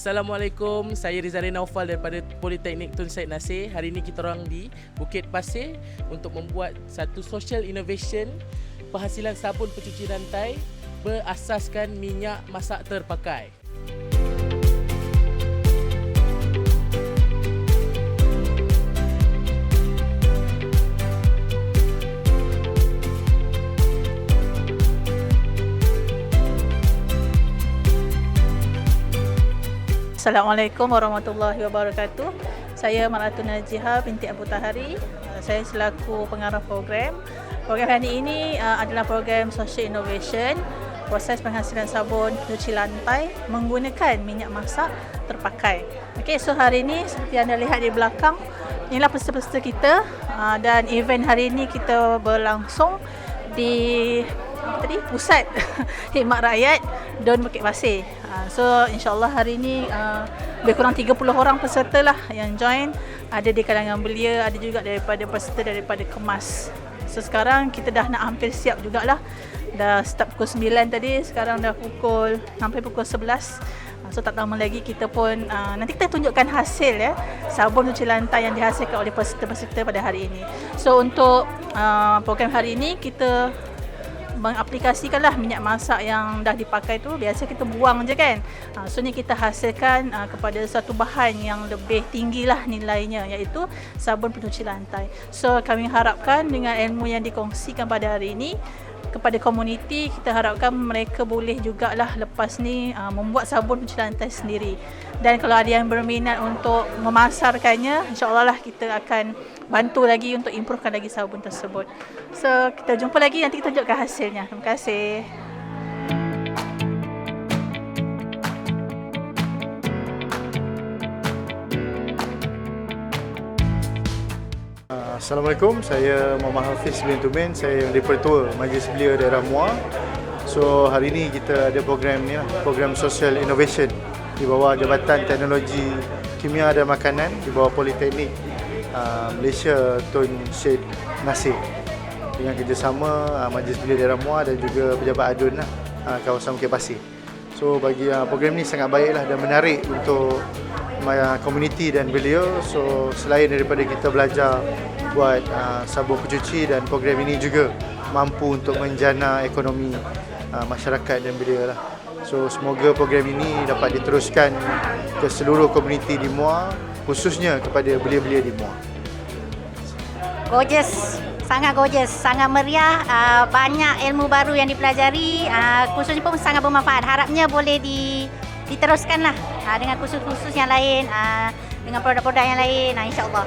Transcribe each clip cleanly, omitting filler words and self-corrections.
Assalamualaikum, saya Rizali Naufal daripada Politeknik Tun Said Nasir. Hari ini kita orang di Bukit Pasir untuk membuat satu social innovation penghasilan sabun pencuci lantai berasaskan minyak masak terpakai. Assalamualaikum warahmatullahi wabarakatuh. Saya Maratun Najihah binti Abu Tahari. Saya selaku pengarah program. Program hari ini adalah program Social Innovation, proses penghasilan sabun cuci lantai menggunakan minyak masak terpakai. Okey, so hari ini seperti anda lihat di belakang, inilah peserta-peserta kita dan event hari ini kita berlangsung di pusat khidmat rakyat Don Bukit Pasir. So insyaAllah hari ini lebih kurang 30 orang peserta lah yang join. Ada di kalangan belia, ada juga daripada peserta daripada Kemas. So sekarang kita dah nak hampir siap jugalah. Dah start pukul 9 tadi, sekarang dah sampai pukul 11. So tak lama lagi kita pun nanti kita tunjukkan hasil ya, sabun cuci lantai yang dihasilkan oleh peserta-peserta pada hari ini. So untuk program hari ini kita mengaplikasikanlah minyak masak yang dah dipakai tu, biasa kita buang je kan. So ni kita hasilkan kepada satu bahan yang lebih tinggilah nilainya, iaitu sabun pencuci lantai. So kami harapkan dengan ilmu yang dikongsikan pada hari ini kepada komuniti, kita harapkan mereka boleh jugalah lepas ni membuat sabun pencuci lantai sendiri. Dan kalau ada yang berminat untuk memasarkannya, insyaAllah lah kita akan bantu lagi untuk improvekan lagi sabun tersebut. So kita jumpa lagi, nanti kita tunjukkan hasilnya. Terima kasih. Assalamualaikum, saya Muhammad Hafiz bin Tumin, saya yang Dipertua Majlis Belia Daerah Muar. So hari ini kita ada program ni, program Social Innovation di bawah Jabatan Teknologi Kimia dan Makanan di bawah Politeknik Malaysia Tun Said Nasir dengan kerjasama Majlis Belia Daerah Muar dan juga Pejabat Adun kawasan Bukit Pasir. So bagi program ni sangat baiklah dan menarik untuk komuniti dan belia. So selain daripada kita belajar buat sabun pencuci, dan program ini juga mampu untuk menjana ekonomi masyarakat dan belia lah. So semoga program ini dapat diteruskan ke seluruh komuniti di Muar, khususnya kepada belia-belia di Muar. Gorgeous, sangat meriah, banyak ilmu baru yang dipelajari, khususnya pun sangat bermanfaat. Harapnya boleh diteruskanlah dengan kursus-kursus yang lain, dengan produk-produk yang lain, insyaAllah.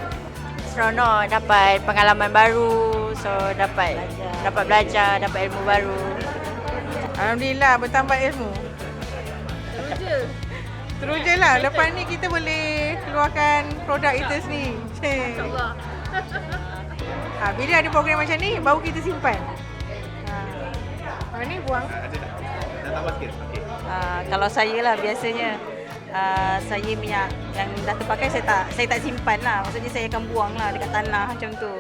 Seronok, dapat pengalaman baru, so dapat belajar, dapat ilmu baru. Alhamdulillah, bertambah ilmu. Terus je lah, lepas ni kita boleh keluarkan produk kita sendiri. InsyaAllah. Bila ada program macam ni, baru kita simpan. Ni buang. Dah tambah sikit. Okay. Kalau saya lah biasanya, saya minyak yang dah terpakai saya tak simpan lah. Maksudnya saya akan buang lah dekat tanah macam tu.